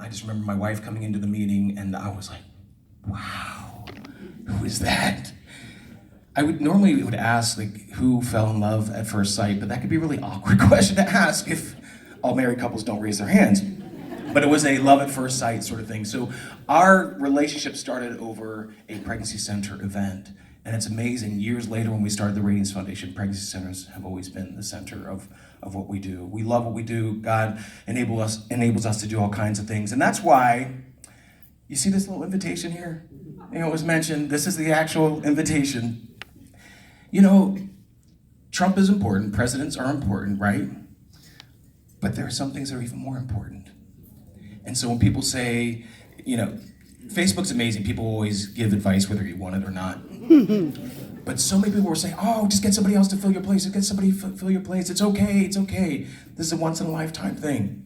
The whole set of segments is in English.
I just remember my wife coming into the meeting and I was like, wow, who is that? I would normally ask like who fell in love at first sight, but that could be a really awkward question to ask if all married couples don't raise their hands. But it was a love at first sight sort of thing. So our relationship started over a pregnancy center event. And it's amazing, years later when we started the Radiance Foundation, pregnancy centers have always been the center of what we do. We love what we do. God enables us to do all kinds of things. And that's why, you see this little invitation here? You know, it was mentioned, this is the actual invitation. You know, Trump is important, presidents are important, right? But there are some things that are even more important. And so when people say, you know, Facebook's amazing, people always give advice whether you want it or not. But so many people were saying, oh, just get somebody else to fill your place, just get somebody to fill your place, it's okay. This is a once in a lifetime thing.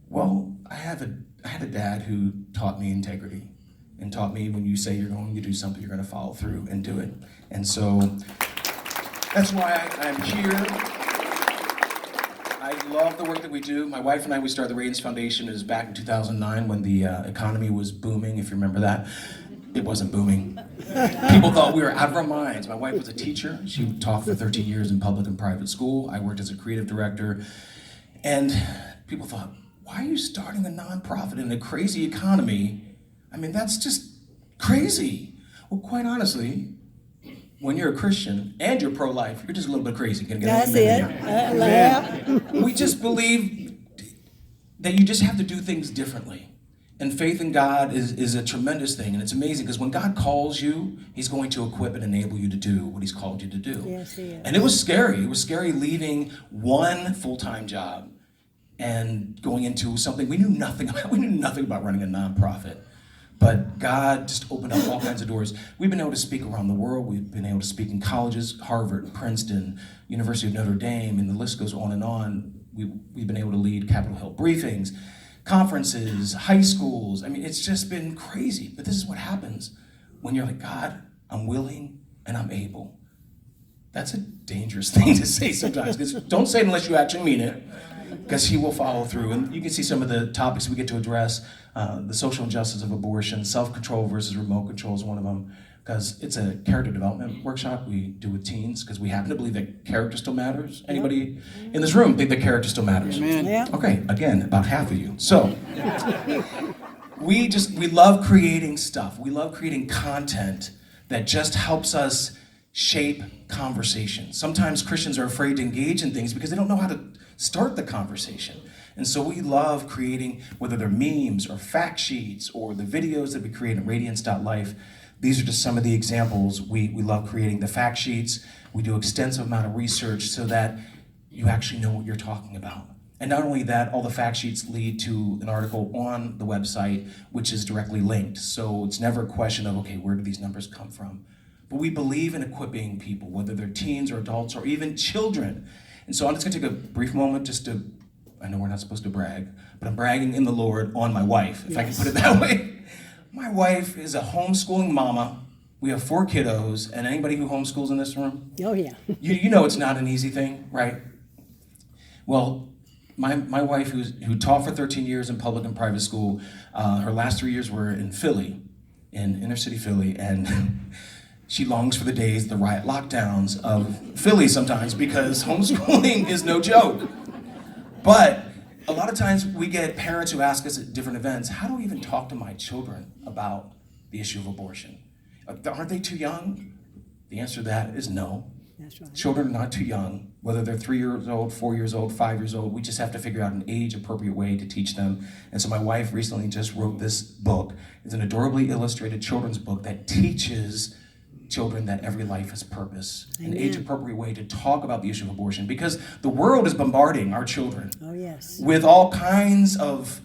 Well, I had a dad who taught me integrity and taught me when you say you're going to do something, you're going to follow through and do it. And so that's why I'm here. I love the work that we do. My wife and I, we started the Radiance Foundation. It was back in 2009 when the economy was booming, if you remember that. It wasn't booming. People thought we were out of our minds. My wife was a teacher. She taught for 13 years in public and private school. I worked as a creative director. And people thought, why are you starting a nonprofit in a crazy economy? I mean, that's just crazy. Well, quite honestly, when you're a Christian and you're pro-life, you're just a little bit crazy. That's it. We just believe that you just have to do things differently. And faith in God is a tremendous thing, and it's amazing because when God calls you, He's going to equip and enable you to do what He's called you to do. Yes, He is. And it was scary. It was scary leaving one full-time job and going into something we knew nothing about. We knew nothing about running a nonprofit. But God just opened up all kinds of doors. We've been able to speak around the world. We've been able to speak in colleges, Harvard, Princeton, University of Notre Dame, and the list goes on and on. We've been able to lead Capitol Hill briefings, conferences, high schools. I mean, it's just been crazy. But this is what happens when you're like, God, I'm willing and I'm able. That's a dangerous thing to say sometimes. Because don't say it unless you actually mean it, because He will follow through. And you can see some of the topics we get to address. The social injustice of abortion, self-control versus remote control is one of them, because it's a character development workshop we do with teens, because we happen to believe that character still matters. Anybody in this room think that character still matters? Amen. Yeah. Okay, again, about half of you. So, we love creating stuff. We love creating content that just helps us shape conversation. Sometimes Christians are afraid to engage in things because they don't know how to start the conversation. And so we love creating, whether they're memes or fact sheets or the videos that we create at radiance.life. These are just some of the examples. We love creating the fact sheets. We do extensive amount of research so that you actually know what you're talking about. And not only that, all the fact sheets lead to an article on the website, which is directly linked. So it's never a question of, okay, where do these numbers come from? But we believe in equipping people, whether they're teens or adults or even children. And so I'm just gonna take a brief moment just to, I know we're not supposed to brag, but I'm bragging in the Lord on my wife, if I can put it that way. My wife is a homeschooling mama. We have 4 kiddos, and anybody who homeschools in this room, Oh, yeah. you know it's not an easy thing, right? Well, my wife, who taught for 13 years in public and private school, her last 3 years were in Philly, in inner city Philly, and she longs for the days, the riot lockdowns of Philly sometimes, because homeschooling is no joke. But a lot of times we get parents who ask us at different events, how do I even talk to my children about the issue of abortion? Aren't they too young? The answer to that is no. That's right. Children are not too young, whether they're 3 years old, 4 years old, 5 years old. We just have to figure out an age-appropriate way to teach them. And so my wife recently just wrote this book. It's an adorably illustrated children's book that teaches children that every life has purpose. Amen. An age-appropriate way to talk about the issue of abortion, because the world is bombarding our children Oh, yes. with all kinds of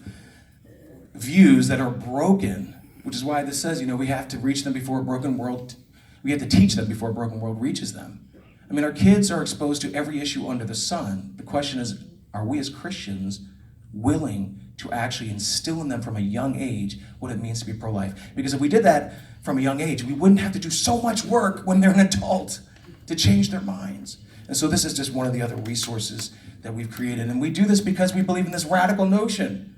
views that are broken, which is why this says, we have to reach them before a broken world, we have to teach them before a broken world reaches them. I mean, our kids are exposed to every issue under the sun. The question is, are we as Christians willing to actually instill in them from a young age what it means to be pro-life? Because if we did that from a young age, we wouldn't have to do so much work when they're an adult to change their minds. And so this is just one of the other resources that we've created. And we do this because we believe in this radical notion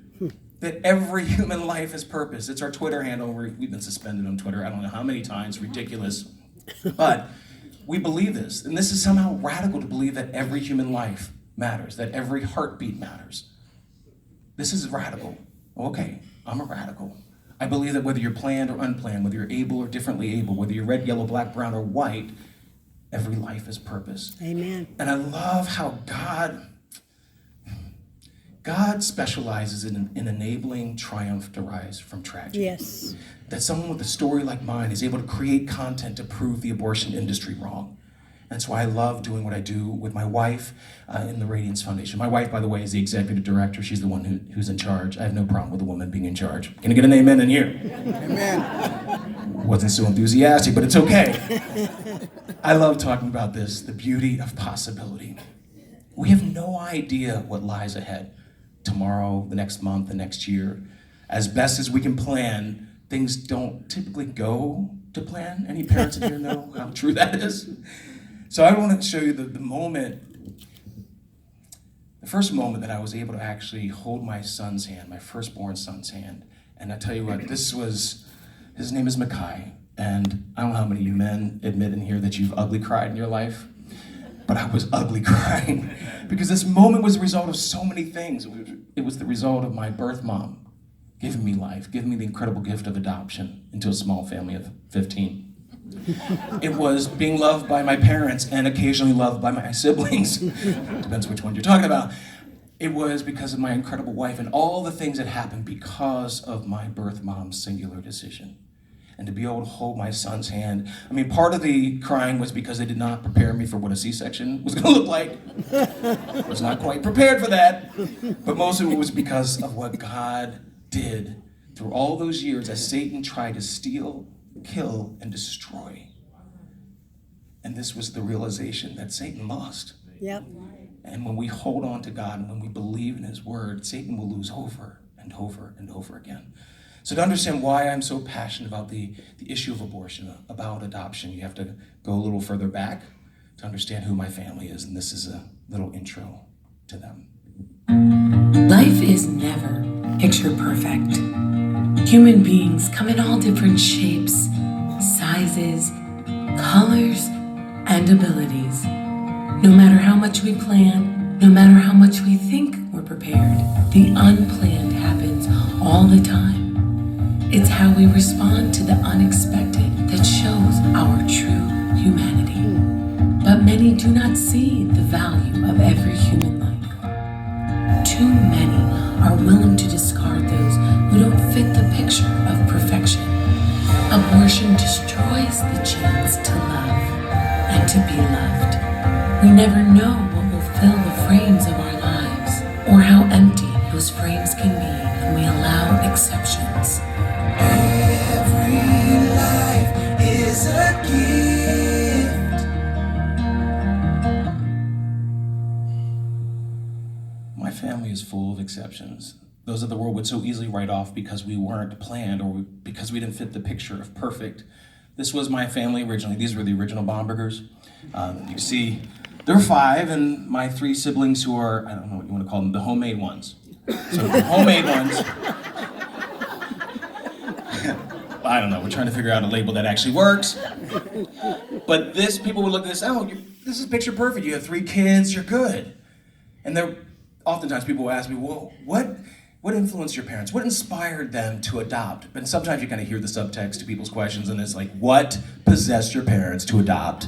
that every human life has purpose. It's our Twitter handle. We've been suspended on Twitter I don't know how many times, ridiculous. But we believe this, and this is somehow radical to believe that every human life matters, that every heartbeat matters. This is radical. Okay, I'm a radical. I believe that whether you're planned or unplanned, whether you're able or differently able, whether you're red, yellow, black, brown, or white, every life has purpose. Amen. And I love how God specializes in enabling triumph to rise from tragedy. Yes. That someone with a story like mine is able to create content to prove the abortion industry wrong. That's why I love doing what I do with my wife in the Radiance Foundation. My wife, by the way, is the executive director. She's the one who's in charge. I have no problem with a woman being in charge. Can I get an amen in here? Amen. Wasn't so enthusiastic, but it's okay. I love talking about this, the beauty of possibility. We have no idea what lies ahead. Tomorrow, the next month, the next year. As best as we can plan, things don't typically go to plan. Any parents in here know how true that is? So I want to show you the first moment that I was able to actually hold my son's hand, my firstborn son's hand. And I tell you what, his name is Makai. And I don't know how many of you men admit in here that you've ugly cried in your life, but I was ugly crying because this moment was the result of so many things. It was the result of my birth mom giving me life, giving me the incredible gift of adoption into a small family of 15. It was being loved by my parents and occasionally loved by my siblings. Depends which one you're talking about. It was because of my incredible wife and all the things that happened because of my birth mom's singular decision. And to be able to hold my son's hand. I mean, part of the crying was because they did not prepare me for what a C-section was gonna look like. I was not quite prepared for that. But most of it was because of what God did through all those years as Satan tried to steal, kill, and destroy. And this was the realization that Satan lost. Yep. And when we hold on to God and when we believe in his word, Satan will lose over and over and over again. So to understand why I'm so passionate about the issue of abortion, about adoption, you have to go a little further back to understand who my family is. And this is a little intro to them. Life is never picture perfect. Human beings come in all different shapes, sizes, colors, and abilities. No matter how much we plan, no matter how much we think we're prepared, the unplanned happens all the time. It's how we respond to the unexpected that shows our true humanity. But many do not see the value of every human life. Too many are willing to discard those who don't fit the picture of perfection. Abortion destroys the chance to love and to be loved. We never know what will fill the frames of our lives or how empty those frames can be when we allow exceptions. Every life is a gift. My family is full of exceptions. Those that the world would so easily write off because we weren't planned or because we didn't fit the picture of perfect. This was my family originally. These were the original Bombergers. You can see there are 5, and my 3 siblings who are, I don't know what you want to call them, the homemade ones. So the homemade ones, I don't know, we're trying to figure out a label that actually works. But people would look at this, this is picture perfect. You have 3 kids, you're good. And oftentimes people will ask me, well, what influenced your parents? What inspired them to adopt? And sometimes you kind of hear the subtext to people's questions, and it's like, what possessed your parents to adopt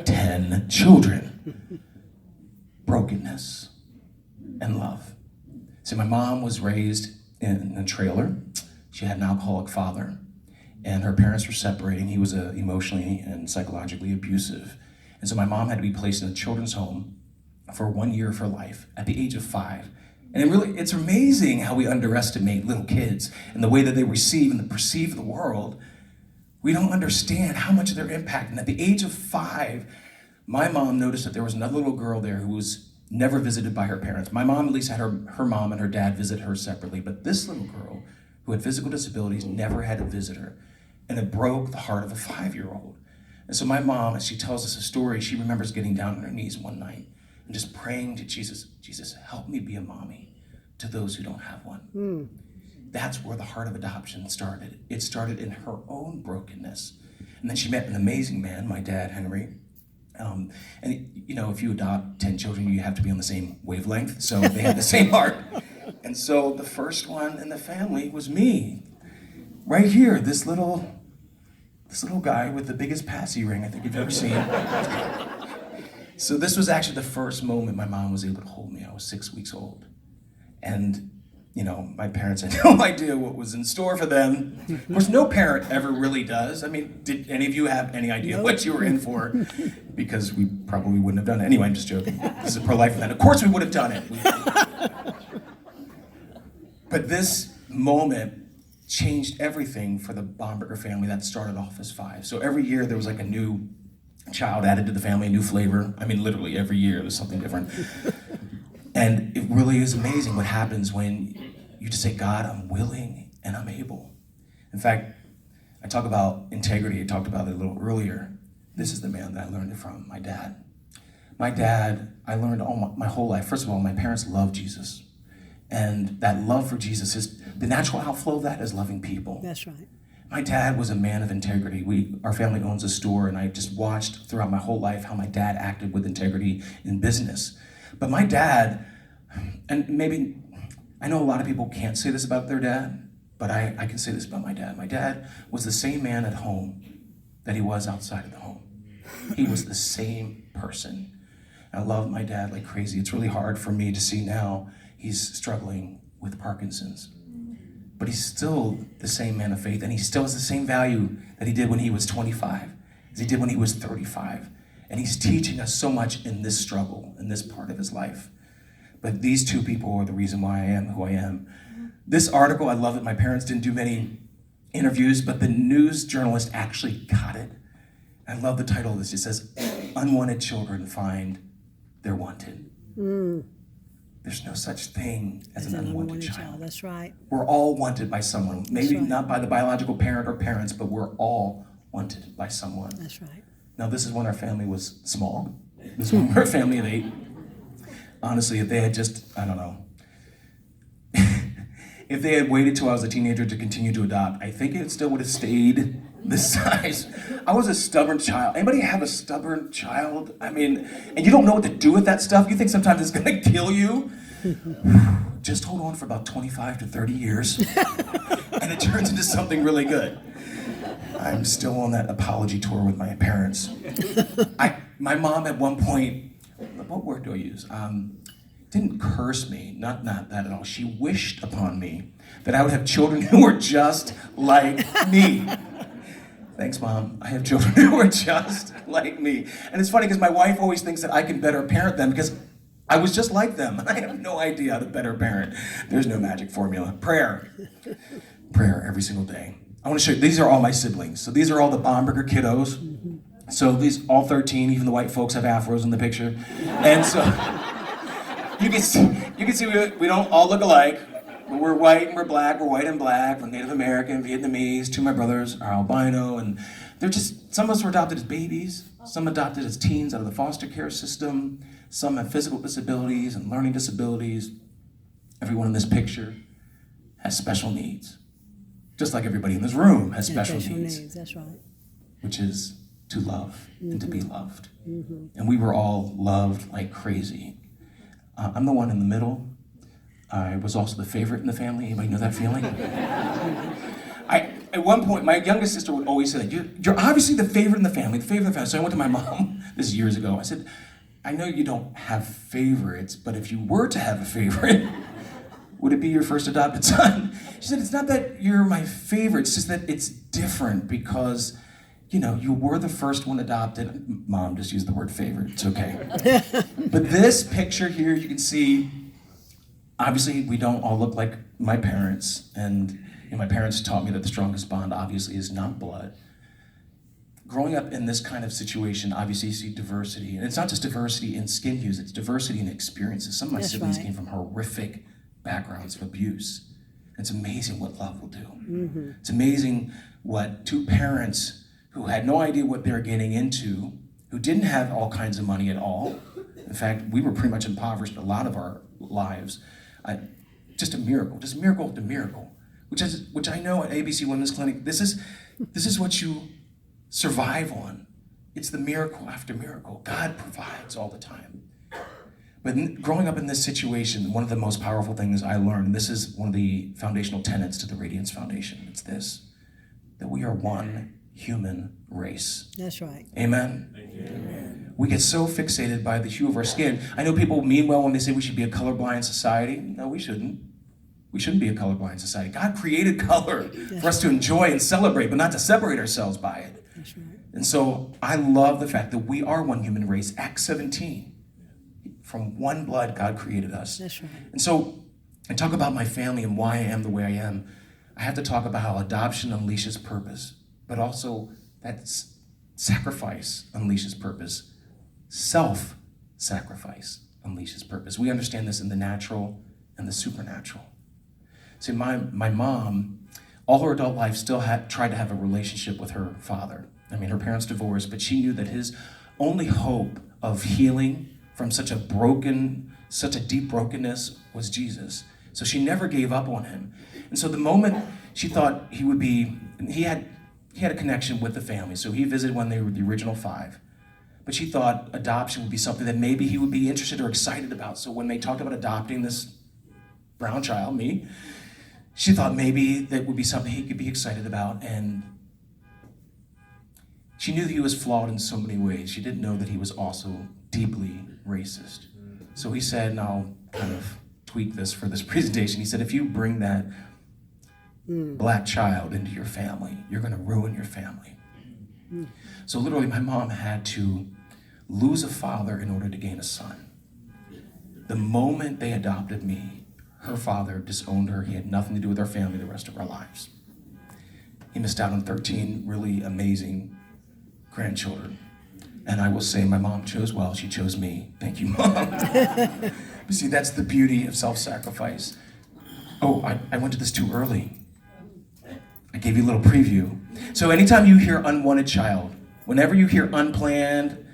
10 children? Brokenness and love. See, my mom was raised in a trailer. She had an alcoholic father, and her parents were separating. He was emotionally and psychologically abusive. And so my mom had to be placed in a children's home for 1 year of her life at the age of 5. And it's amazing how we underestimate little kids and the way that they receive and perceive the world. We don't understand how much they're impacting. At the age of 5, my mom noticed that there was another little girl there who was never visited by her parents. My mom at least had her mom and her dad visit her separately, but this little girl who had physical disabilities never had a visitor, and it broke the heart of a 5-year-old. And so my mom, as she tells us a story, she remembers getting down on her knees one night and just praying to Jesus, Jesus, help me be a mommy to those who don't have one. that's where the heart of adoption started. It started in her own brokenness. And then she met an amazing man, my dad, Henry. And you know, if you adopt 10 children, you have to be on the same wavelength. So they had the same heart. And so the first one in the family was me. Right here, this little guy with the biggest passy ring I think you've ever seen. So this was actually the first moment my mom was able to hold me. I was 6 weeks old. And, you know, my parents had no idea what was in store for them. Of course, no parent ever really does. I mean, did any of you have any idea what you were in for? Because we probably wouldn't have done it. Anyway, I'm just joking. This is a pro-life event. Of course we would have done it. But this moment changed everything for the Bomberger family that started off as 5. So every year there was like a new child added to the family, a new flavor. I mean, literally every year there's something different. And it really is amazing what happens when you just say, God, I'm willing and I'm able. In fact, I talk about integrity. I talked about it a little earlier. This is the man that I learned it from, my dad. My dad, I learned my whole life. First of all, my parents loved Jesus. And that love for Jesus is, the natural outflow of that is loving people. That's right. My dad was a man of integrity. Our family owns a store, and I just watched throughout my whole life how my dad acted with integrity in business. But my dad, and maybe, I know a lot of people can't say this about their dad, but I can say this about my dad. My dad was the same man at home that he was outside of the home. He was the same person. I love my dad like crazy. It's really hard for me to see now he's struggling with Parkinson's. But he's still the same man of faith, and he still has the same value that he did when he was 25, as he did when he was 35. And he's teaching us so much in this struggle, in this part of his life. But these two people are the reason why I am who I am. This article, I love it. My parents didn't do many interviews, but the news journalist actually got it. I love the title of this. It says, "Unwanted children find they're wanted." There's no such thing as an unwanted child. That's right. We're all wanted by someone. Maybe right. not by the biological parent or parents, but we're all wanted by someone. That's right. Now, this is when our family was small. This is when we were a family of 8. Honestly, if they had just, I don't know, if they had waited till I was a teenager to continue to adopt, I think it still would have stayed this size. I was a stubborn child. Anybody have a stubborn child? I mean, and you don't know what to do with that stuff. You think sometimes it's gonna kill you. Just hold on for about 25 to 30 years, and it turns into something really good. I'm still on that apology tour with my parents. My mom at one point, what word do I use? Didn't curse me, not that at all. She wished upon me that I would have children who were just like me. Thanks, Mom. I have children who are just like me. And it's funny because my wife always thinks that I can better parent them because I was just like them. I have no idea how to better parent. There's no magic formula. Prayer every single day. I want to show you, these are all my siblings. So these are all the Bomberger kiddos. So these, all 13, even the white folks have afros in the picture. And so you can see we don't all look alike. But we're white and we're black, we're white and black, we're Native American, Vietnamese. 2 of my brothers are albino, and they're just, some of us were adopted as babies, some adopted as teens out of the foster care system, some have physical disabilities and learning disabilities. Everyone in this picture has special needs. Just like everybody in this room has special needs. That's right. Which is to love and to be loved. And we were all loved like crazy. I'm the one in the middle. I was also the favorite in the family. Anybody know that feeling? At one point, my youngest sister would always say that, you're obviously the favorite in the family, the favorite in the family. So I went to my mom, this is years ago. I said, I know you don't have favorites, but if you were to have a favorite, would it be your first adopted son? She said, it's not that you're my favorite, it's just that it's different because, you know, you were the first one adopted. Mom just used the word favorite, it's okay. But this picture here, you can see, obviously, we don't all look like my parents, and you know, my parents taught me that the strongest bond, obviously, is not blood. Growing up in this kind of situation, obviously, you see diversity, and it's not just diversity in skin hues, it's diversity in experiences. Some of my siblings came from horrific backgrounds of abuse. It's amazing what love will do. It's amazing what 2 parents who had no idea what they were getting into, who didn't have all kinds of money at all. In fact, we were pretty much impoverished a lot of our lives. Just a miracle after miracle. which I know at ABC Women's Clinic, this is what you survive on. It's the miracle after miracle. God provides all the time. But growing up in this situation, one of the most powerful things I learned, and this is one of the foundational tenets to the Radiance Foundation, it's this, that we are one human race. That's right. Amen? Amen. We get so fixated by the hue of our skin. I know people mean well when they say we should be a colorblind society. No, we shouldn't. We shouldn't be a colorblind society. God created color for us to enjoy and celebrate, but not to separate ourselves by it. That's right. And so I love the fact that we are one human race. Acts 17. From one blood, God created us. That's right. And so I talk about my family and why I am the way I am. I have to talk about how adoption unleashes purpose, but also that sacrifice unleashes purpose. Self-sacrifice unleashes purpose. We understand this in the natural and the supernatural. See, my mom, all her adult life, still tried to have a relationship with her father. I mean, her parents divorced, but she knew that his only hope of healing from such a deep brokenness was Jesus. So she never gave up on him. And so the moment she thought he had a connection with the family. So he visited when they were the original 5. But she thought adoption would be something that maybe he would be interested or excited about. So when they talked about adopting this brown child, me, she thought maybe that would be something he could be excited about. And she knew that he was flawed in so many ways. She didn't know that he was also deeply racist. So he said, and I'll kind of tweak this for this presentation, he said, if you bring that black child into your family, you're gonna ruin your family. So literally my mom had to lose a father in order to gain a son. The moment they adopted me, her father disowned her. He had nothing to do with our family the rest of our lives. He missed out on 13 really amazing grandchildren. And I will say my mom chose well. She chose me. Thank you, Mom. But see, that's the beauty of self-sacrifice. Oh, I went to this too early. I gave you a little preview. So anytime you hear unwanted child, whenever you hear unplanned,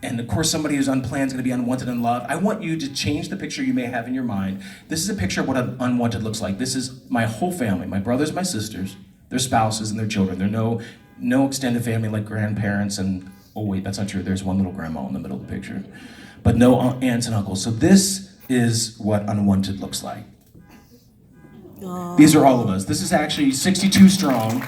and of course somebody who's unplanned is going to be unwanted and loved, I want you to change the picture you may have in your mind. This is a picture of what an unwanted looks like. This is my whole family, my brothers, my sisters, their spouses, and their children. There are no extended family like grandparents and, oh wait, that's not true. There's one little grandma in the middle of the picture. But no aunts and uncles. So this is what unwanted looks like. Aww. These are all of us. This is actually 62 strong.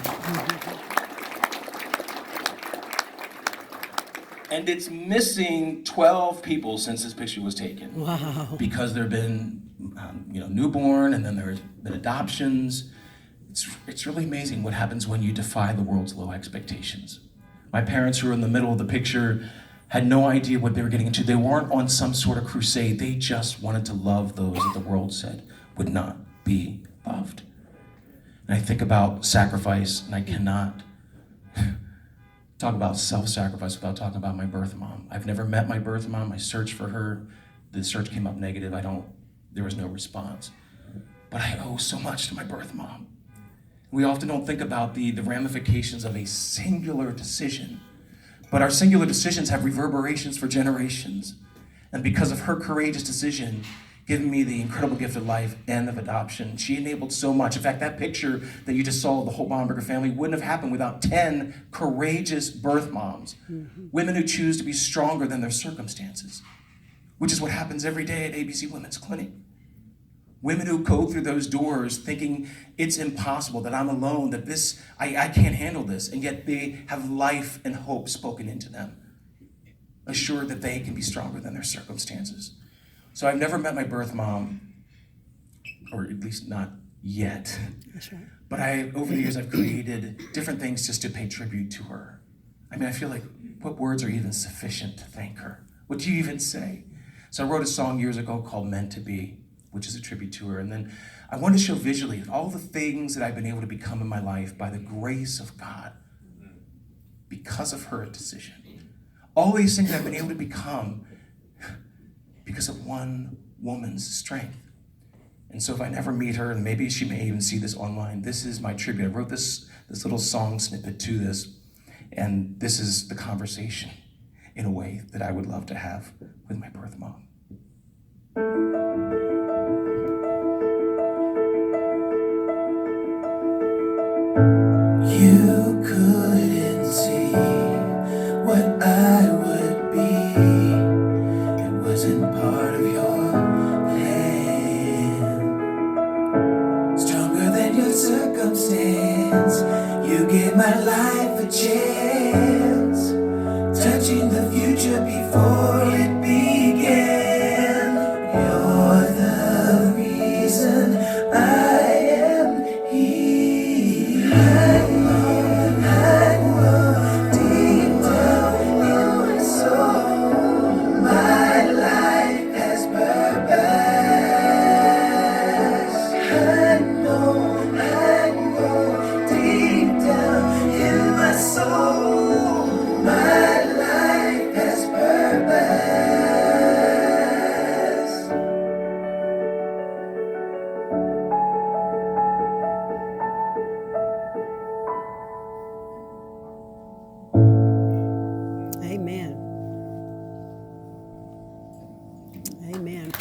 And it's missing 12 people since this picture was taken. Wow. Because there have been, newborn, and then there's been adoptions. It's really amazing what happens when you defy the world's low expectations. My parents, who were in the middle of the picture, had no idea what they were getting into. They weren't on some sort of crusade. They just wanted to love those that the world said would not be loved. And I think about sacrifice, and I cannot talk about self-sacrifice without talking about my birth mom. I've never met my birth mom. I searched for her. The search came up negative. There was no response. But I owe so much to my birth mom. We often don't think about the ramifications of a singular decision, but our singular decisions have reverberations for generations. And because of her courageous decision, giving me the incredible gift of life and of adoption, she enabled so much. In fact, that picture that you just saw of the whole Bomberger family wouldn't have happened without 10 courageous birth moms, women who choose to be stronger than their circumstances, which is what happens every day at ABC Women's Clinic. Women who go through those doors thinking it's impossible, that I'm alone, that I can't handle this, and yet they have life and hope spoken into them, assured that they can be stronger than their circumstances. So I've never met my birth mom, or at least not yet. That's right. But over the years, I've created different things just to pay tribute to her. I mean, I feel like, what words are even sufficient to thank her? What do you even say? So I wrote a song years ago called Meant to Be, which is a tribute to her. And then I wanted to show visually all the things that I've been able to become in my life by the grace of God, because of her decision. All these things I've been able to become because of one woman's strength. And so if I never meet her, and maybe she may even see this online, this is my tribute. I wrote this little song snippet to this, and this is the conversation in a way that I would love to have with my birth mom. You couldn't see what I would be. It wasn't part of your plan. Stronger than your circumstance, you gave my life a chance, touching the future before it began. You're the reason I am here. I know deep down in my soul, my life has purpose. I know deep down in my soul, my life has purpose. Amen. Amen.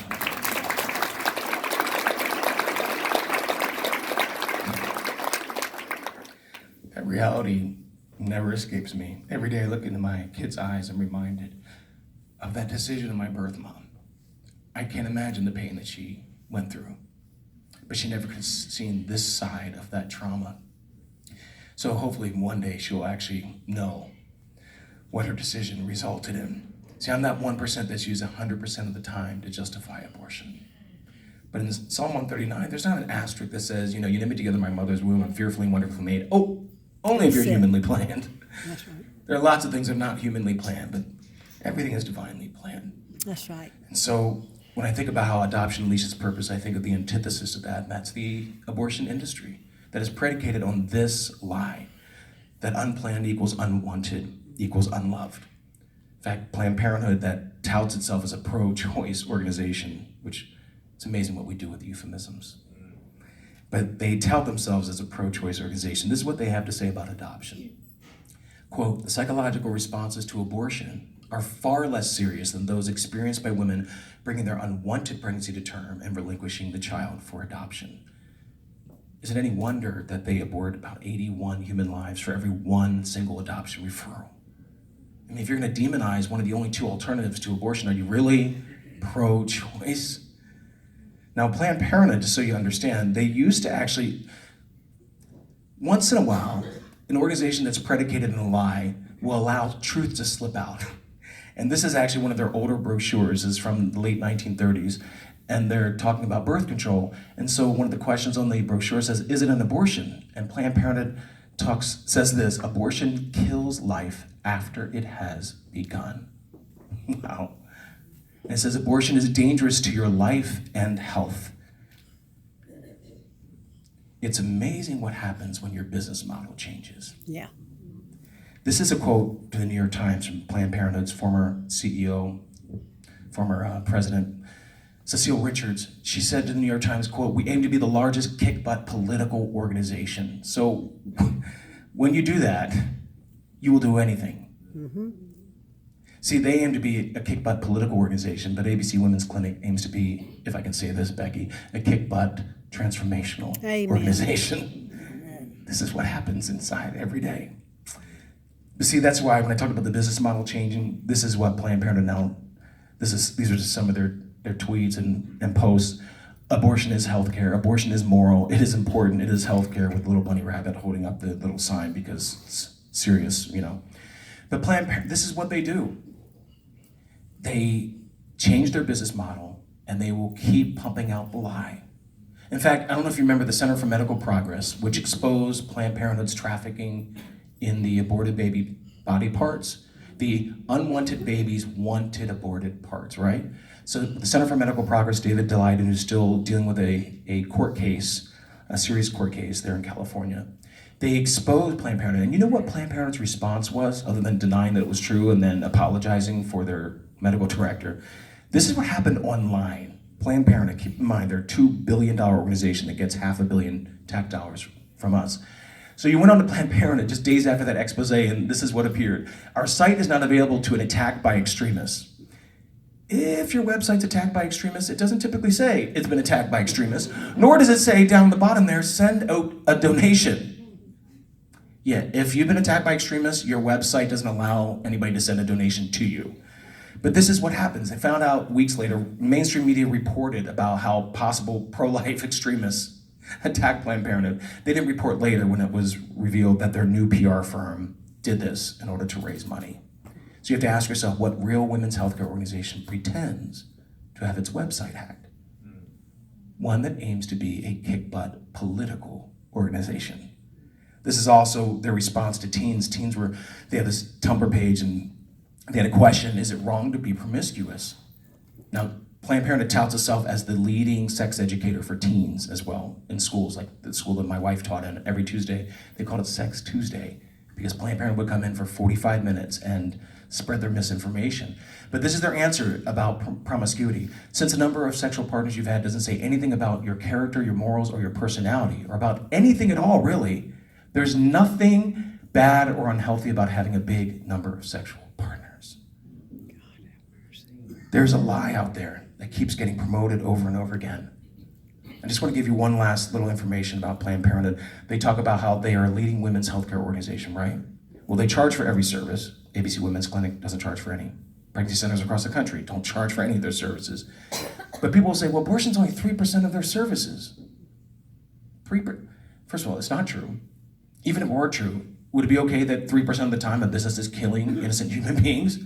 That reality never escapes me. Every day I look into my kid's eyes, I'm reminded of that decision of my birth mom. I can't imagine the pain that she went through, but she never could have seen this side of that trauma. So hopefully one day she'll actually know what her decision resulted in. See, I'm that 1% that's used 100% of the time to justify abortion. But in Psalm 139, there's not an asterisk that says, you knit me together in my mother's womb, I'm fearfully and wonderfully made. Oh, only if you're That's it. humanly planned. That's right. There are lots of things that are not humanly planned, but everything is divinely planned. That's right. And so when I think about how adoption unleashes purpose, I think of the antithesis of that, and that's the abortion industry that is predicated on this lie, that unplanned equals unwanted equals unloved. In fact, Planned Parenthood, that touts itself as a pro-choice organization, which it's amazing what we do with euphemisms. But they tout themselves as a pro-choice organization. This is what they have to say about adoption. Quote, the psychological responses to abortion are far less serious than those experienced by women bringing their unwanted pregnancy to term and relinquishing the child for adoption. Is it any wonder that they abort about 81 human lives for every one single adoption referral? I mean, if you're gonna demonize one of the only two alternatives to abortion, are you really pro-choice? Now, Planned Parenthood, just so you understand, they used to actually, once in a while, an organization that's predicated in a lie will allow truth to slip out. And this is actually one of their older brochures, is from the late 1930s, and they're talking about birth control. And so one of the questions on the brochure says, is it an abortion? And Planned Parenthood says this, abortion kills life after it has begun. Wow. And it says abortion is dangerous to your life and health. It's amazing what happens when your business model changes. Yeah. This is a quote to the New York Times from Planned Parenthood's former CEO, former president, Cecile Richards. She said to the New York Times, quote, we aim to be the largest kick-butt political organization. So when you do that, you will do anything. Mm-hmm. See, they aim to be a kick-butt political organization, but ABC Women's Clinic aims to be, if I can say this, Becky, a kick-butt transformational Amen. organization. Amen. This is what happens inside every day. But see, that's why when I talk about the business model changing, this is what Planned Parenthood now, these are just some of their tweets and posts. Abortion is healthcare, abortion is moral, it is important, it is healthcare, with little bunny rabbit holding up the little sign because it's serious, But Planned Parenthood, this is what they do. They change their business model and they will keep pumping out the lie. In fact, I don't know if you remember the Center for Medical Progress, which exposed Planned Parenthood's trafficking in the aborted baby body parts. The unwanted babies wanted aborted parts, right? So the Center for Medical Progress, David Daleiden, who's still dealing with a court case, a serious court case there in California, they exposed Planned Parenthood. And you know what Planned Parenthood's response was, other than denying that it was true and then apologizing for their medical director? This is what happened online. Planned Parenthood, keep in mind, they're a $2 billion organization that gets $500 million tax dollars from us. So you went on to Planned Parenthood just days after that expose, and this is what appeared. Our site is not available to an attack by extremists. If your website's attacked by extremists, it doesn't typically say it's been attacked by extremists, nor does it say down the bottom there, send out a donation. Yeah, if you've been attacked by extremists, your website doesn't allow anybody to send a donation to you. But this is what happens. They found out weeks later, mainstream media reported about how possible pro-life extremists attacked Planned Parenthood. They didn't report later when it was revealed that their new PR firm did this in order to raise money. So you have to ask yourself what real women's healthcare organization pretends to have its website hacked. One that aims to be a kick-butt political organization. This is also their response to teens. They had this Tumblr page and they had a question, is it wrong to be promiscuous? Now, Planned Parenthood touts itself as the leading sex educator for teens as well in schools, like the school that my wife taught in every Tuesday. They called it Sex Tuesday because Planned Parenthood would come in for 45 minutes and spread their misinformation. But this is their answer about promiscuity. Since the number of sexual partners you've had doesn't say anything about your character, your morals, or your personality, or about anything at all, really, there's nothing bad or unhealthy about having a big number of sexual partners. There's a lie out there that keeps getting promoted over and over again. I just want to give you one last little information about Planned Parenthood. They talk about how they are a leading women's healthcare organization, right? Well, they charge for every service. ABC Women's Clinic doesn't charge for any. Pregnancy centers across the country don't charge for any of their services. But people will say, well, abortion's only 3% of their services. First of all, it's not true. Even if it were true, would it be okay that 3% of the time a business is killing innocent human beings?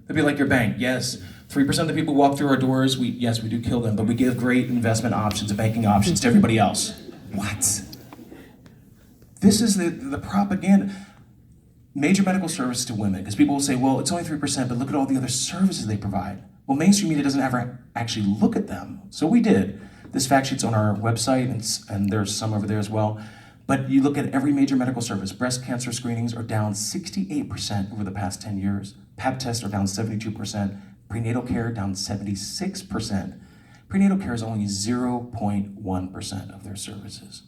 It'd be like your bank. Yes, 3% of the people walk through our doors, we do kill them, but we give great investment options and banking options to everybody else. What? This is the propaganda. Major medical service to women, because people will say, well, it's only 3%, but look at all the other services they provide. Well, mainstream media doesn't ever actually look at them. So we did. This fact sheet's on our website, and there's some over there as well. But you look at every major medical service. Breast cancer screenings are down 68% over the past 10 years. Pap tests are down 72%. Prenatal care down 76%. Prenatal care is only 0.1% of their services.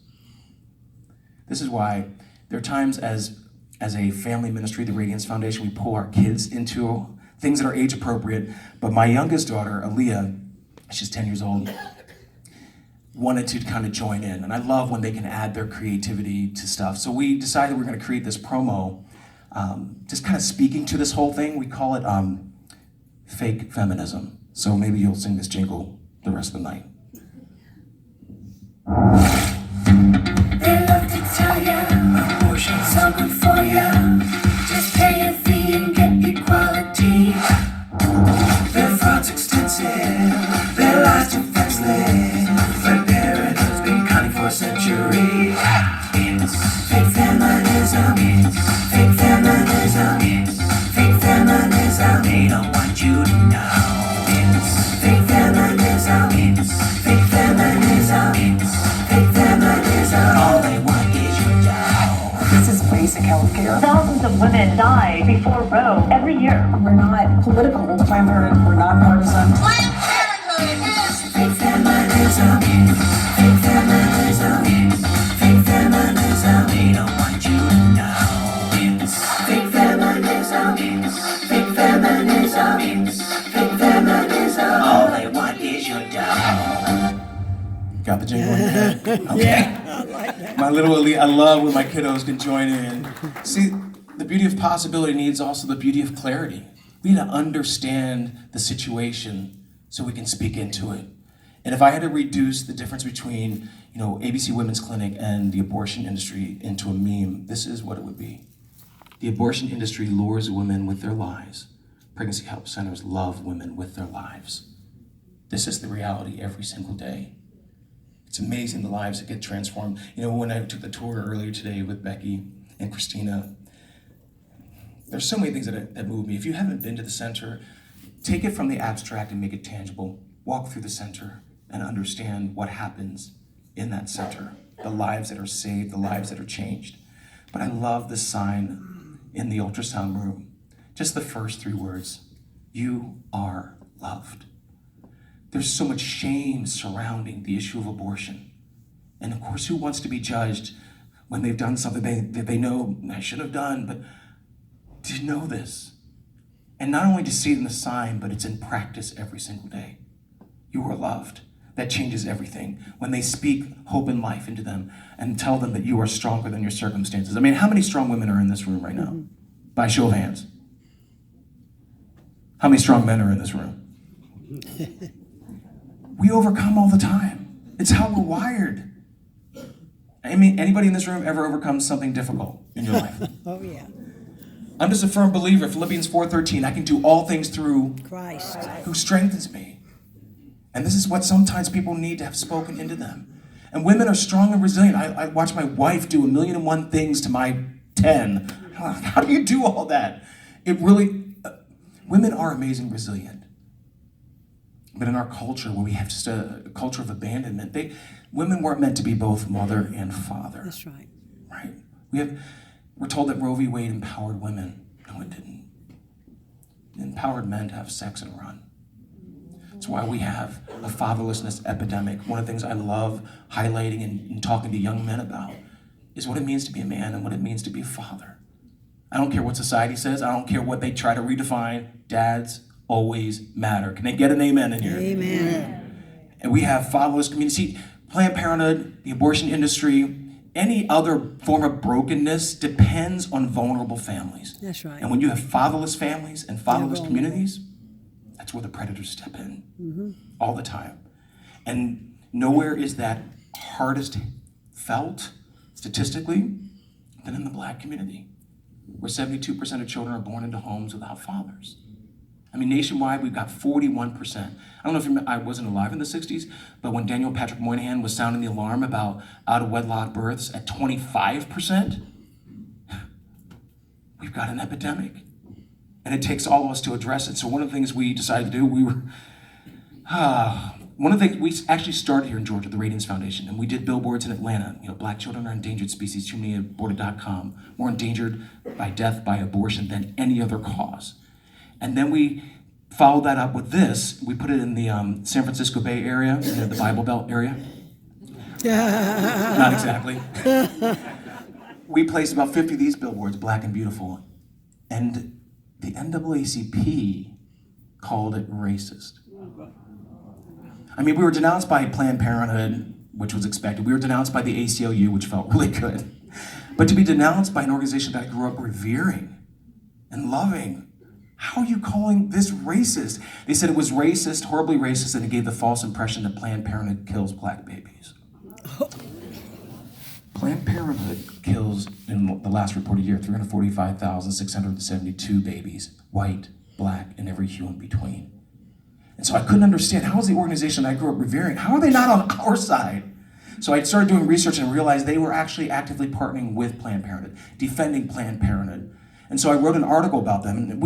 This is why there are times as a family ministry, the Radiance Foundation, we pull our kids into things that are age appropriate. But my youngest daughter, Aaliyah, she's 10 years old, wanted to kind of join in. And I love when they can add their creativity to stuff. So we decided we're going to create this promo, just kind of speaking to this whole thing. We call it fake feminism. So maybe you'll sing this jingle the rest of the night. They love to tell ya abortion's so good for ya. Just pay a fee and get equality. Their fraud's extensive, their lies defenseless. Planned Parenthood's been counting for a century. It's fake feminism. It's fake feminism. It's fake feminism. They don't want you to know. It's fake feminism. It's fake feminism. It's fake feminism. All they want is your dough. This is basic healthcare. Thousands of women die before Roe every year. We're not political. Planned Parenthood, we're not partisan. Planned Parenthood is fake feminism. Fake feminism. Fake feminism. They don't want you to know. It's fake feminism. Fake feminism. Fake feminism. All they want is your dough. Got the jingle in your head? Okay. Yeah, I like that. My little elite, I love when my kiddos can join in. See, the beauty of possibility needs also the beauty of clarity. We need to understand the situation so we can speak into it. And if I had to reduce the difference between, ABC Women's Clinic and the abortion industry into a meme, this is what it would be. The abortion industry lures women with their lies. Pregnancy help centers love women with their lives. This is the reality every single day. It's amazing the lives that get transformed. When I took the tour earlier today with Becky and Christina, there's so many things that move me. If you haven't been to the center, take it from the abstract and make it tangible. Walk through the center and understand what happens in that center, the lives that are saved, the lives that are changed. But I love the sign in the ultrasound room. Just the first 3 words, you are loved. There's so much shame surrounding the issue of abortion. And of course, who wants to be judged when they've done something that they know I should have done, but to know this. And not only to see it in the sign, but it's in practice every single day. You are loved. that changes everything. When they speak hope and life into them and tell them that you are stronger than your circumstances. I mean, how many strong women are in this room right now? By show of hands. How many strong men are in this room? We overcome all the time. It's how we're wired. I mean, anybody in this room ever overcome something difficult in your life? Oh, yeah. I'm just a firm believer, Philippians 4:13, I can do all things through Christ. who strengthens me. And this is what sometimes people need to have spoken into them. And women are strong and resilient. I watch my wife do 1,000,001 things to my 10. How do you do all that? It really, women are amazing resilient. But in our culture, where we have just a culture of abandonment, women weren't meant to be both mother and father. That's right. Right? We're told that Roe v. Wade empowered women. No, it didn't. It empowered men to have sex and run. That's why we have a fatherlessness epidemic. One of the things I love highlighting and talking to young men about is what it means to be a man and what it means to be a father. I don't care what society says. I don't care what they try to redefine. Dads always matter. Can I get an amen in here? Amen. And we have fatherless communities. See, Planned Parenthood, the abortion industry, any other form of brokenness depends on vulnerable families. That's right. And when you have fatherless families and fatherless vulnerable. communities, that's where the predators step in all the time. And nowhere is that hardest felt statistically than in the Black community, where 72% of children are born into homes without fathers. I mean, nationwide, we've got 41%. I don't know if you remember, I wasn't alive in the 60s, but when Daniel Patrick Moynihan was sounding the alarm about out-of-wedlock births at 25%, we've got an epidemic. And it takes all of us to address it. So one of the things we decided to do, one of the things we actually started here in Georgia, the Radiance Foundation, and we did billboards in Atlanta. You know, Black children are endangered species, too many aborted.com, more endangered by death by abortion than any other cause. And then we followed that up with this. We put it in the San Francisco Bay Area, the Bible Belt area. Not exactly. We placed about 50 of these billboards, black and beautiful. And the NAACP called it racist. I mean, we were denounced by Planned Parenthood, which was expected. We were denounced by the ACLU, which felt really good. But to be denounced by an organization that I grew up revering and loving, how are you calling this racist? They said it was racist, horribly racist, and it gave the false impression that Planned Parenthood kills Black babies. Planned Parenthood kills, in the last reported year, 345,672 babies, white, Black, and every hue in between. And so I couldn't understand, how is the organization I grew up revering, how are they not on our side? So I started doing research and realized they were actually actively partnering with Planned Parenthood, defending Planned Parenthood. And so I wrote an article about them, and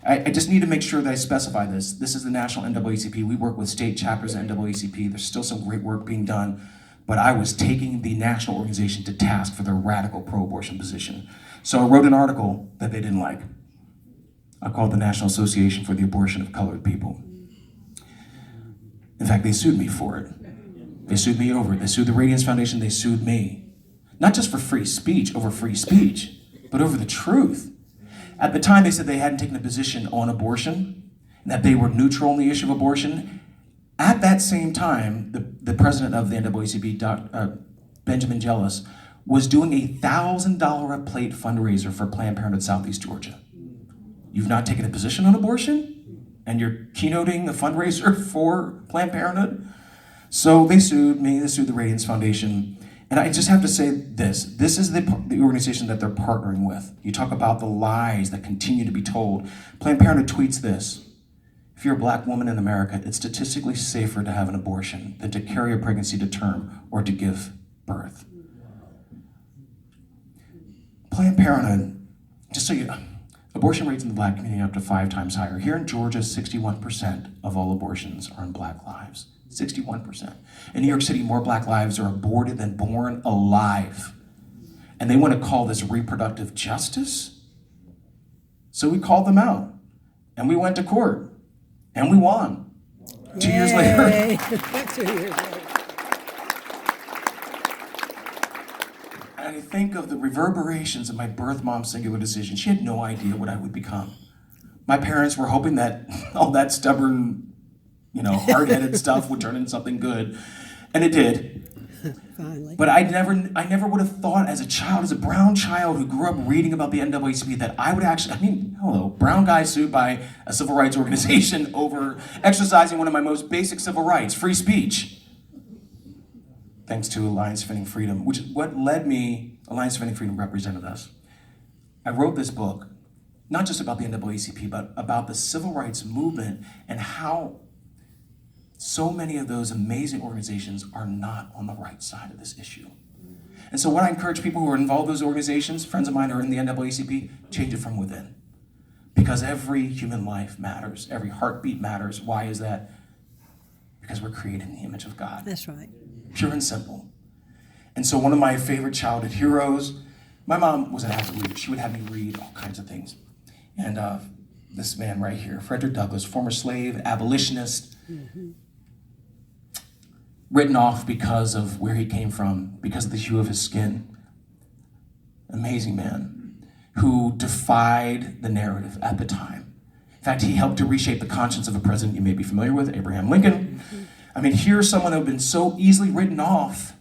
I just need to make sure that I specify this. This is the national NAACP. We work with state chapters of NAACP. There's still some great work being done, but I was taking the national organization to task for their radical pro-abortion position. So I wrote an article that they didn't like. I called the National Association for the Abortion of Colored People. In fact, they sued me for it. They sued me over it. They sued the Radiance Foundation. They sued me. Not just for free speech, over free speech, but over the truth. At the time, they said they hadn't taken a position on abortion, and that they were neutral on the issue of abortion. At that same time, the president of the NAACP, Benjamin Jealous, was doing a $1,000 a plate fundraiser for Planned Parenthood Southeast Georgia. You've not taken a position on abortion? And you're keynoting a fundraiser for Planned Parenthood? So they sued me, they sued the Radiance Foundation. And I just have to say this is the organization that they're partnering with. You talk about the lies that continue to be told. Planned Parenthood tweets this: if you're a Black woman in America, it's statistically safer to have an abortion than to carry a pregnancy to term or to give birth. Planned Parenthood, just so you know, abortion rates in the Black community are up to 5 times higher. Here in Georgia, 61% of all abortions are in Black lives. 61%. In New York City, more Black lives are aborted than born alive. And they want to call this reproductive justice? So we called them out. And we went to court. And we won. 2 years later. 2 years later. And I think of the reverberations of my birth mom's singular decision. She had no idea what I would become. My parents were hoping that all that stubborn hard-headed stuff would turn into something good. And it did. Finally. But I never would have thought as a child, as a brown child who grew up reading about the NAACP, that I would actually, hello, brown guy sued by a civil rights organization over exercising one of my most basic civil rights, free speech. Thanks to Alliance Defending Freedom, which is what led me, Alliance Defending Freedom represented us. I wrote this book, not just about the NAACP, but about the civil rights movement and how so many of those amazing organizations are not on the right side of this issue. And so what I encourage people who are involved in those organizations, friends of mine who are in the NAACP, change it from within. Because every human life matters, every heartbeat matters. Why is that? Because we're created in the image of God. That's right. Pure and simple. And so one of my favorite childhood heroes, my mom was an avid reader. She would have me read all kinds of things. And this man right here, Frederick Douglass, former slave, abolitionist, written off because of where he came from, because of the hue of his skin. Amazing man who defied the narrative at the time. In fact, he helped to reshape the conscience of a president you may be familiar with, Abraham Lincoln. Here's someone who had been so easily written off,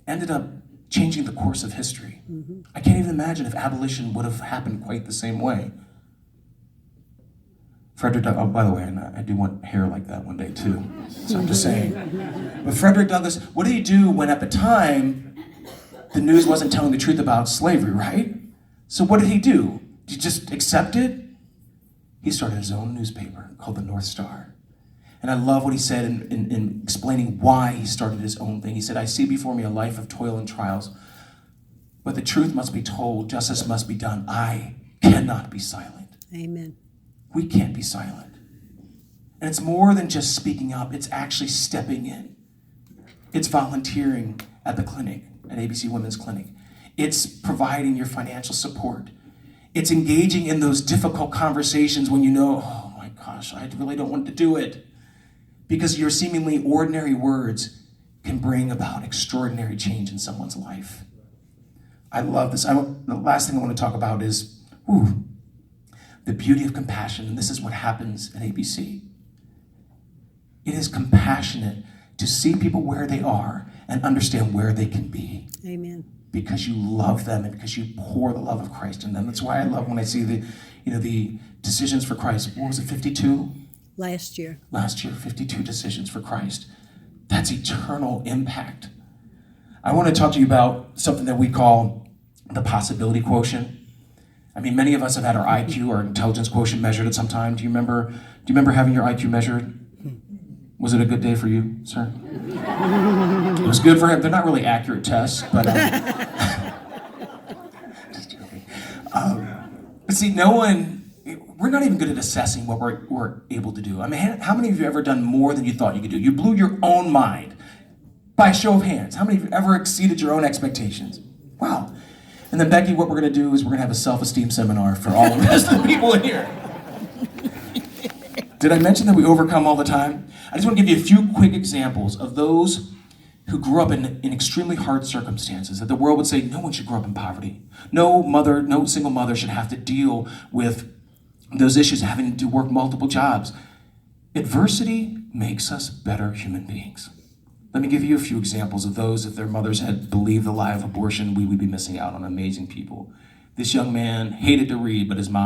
ended up changing the course of history. I can't even imagine if abolition would have happened quite the same way. Frederick Douglass, oh, by the way, and I do want hair like that one day too. So I'm just saying. But Frederick Douglass, what did he do when at the time the news wasn't telling the truth about slavery, right? So what did he do? Did he just accept it? He started his own newspaper called the North Star. And I love what he said in explaining why he started his own thing. He said, I see before me a life of toil and trials, but the truth must be told, justice must be done. I cannot be silent. Amen. We can't be silent. And it's more than just speaking up, it's actually stepping in. It's volunteering at the clinic, at ABC Women's Clinic. It's providing your financial support. It's engaging in those difficult conversations when you know, oh my gosh, I really don't want to do it. Because your seemingly ordinary words can bring about extraordinary change in someone's life. I love this. The last thing I want to talk about is the beauty of compassion, and this is what happens at ABC. It is compassionate to see people where they are and understand where they can be. Amen. Because you love them and because you pour the love of Christ in them. That's why I love when I see the decisions for Christ. What was it, 52? Last year, 52 decisions for Christ. That's eternal impact. I want to talk to you about something that we call the possibility quotient. Many of us have had our IQ or intelligence quotient measured at some time. Do you remember having your IQ measured? Was it a good day for you, sir? It was good for him. They're not really accurate tests, but just joking. But see, we're not even good at assessing what we're able to do. How many of you have ever done more than you thought you could do? You blew your own mind. By a show of hands, how many of you ever exceeded your own expectations? Wow. And then Becky, what we're gonna do is we're gonna have a self-esteem seminar for all the rest of the people in here. Did I mention that we overcome all the time? I just want to give you a few quick examples of those who grew up in extremely hard circumstances, that the world would say no one should grow up in poverty. No single mother should have to deal with those issues, having to work multiple jobs. Adversity makes us better human beings. Let me give you a few examples of those. If their mothers had believed the lie of abortion, we would be missing out on amazing people. This young man hated to read, but his mom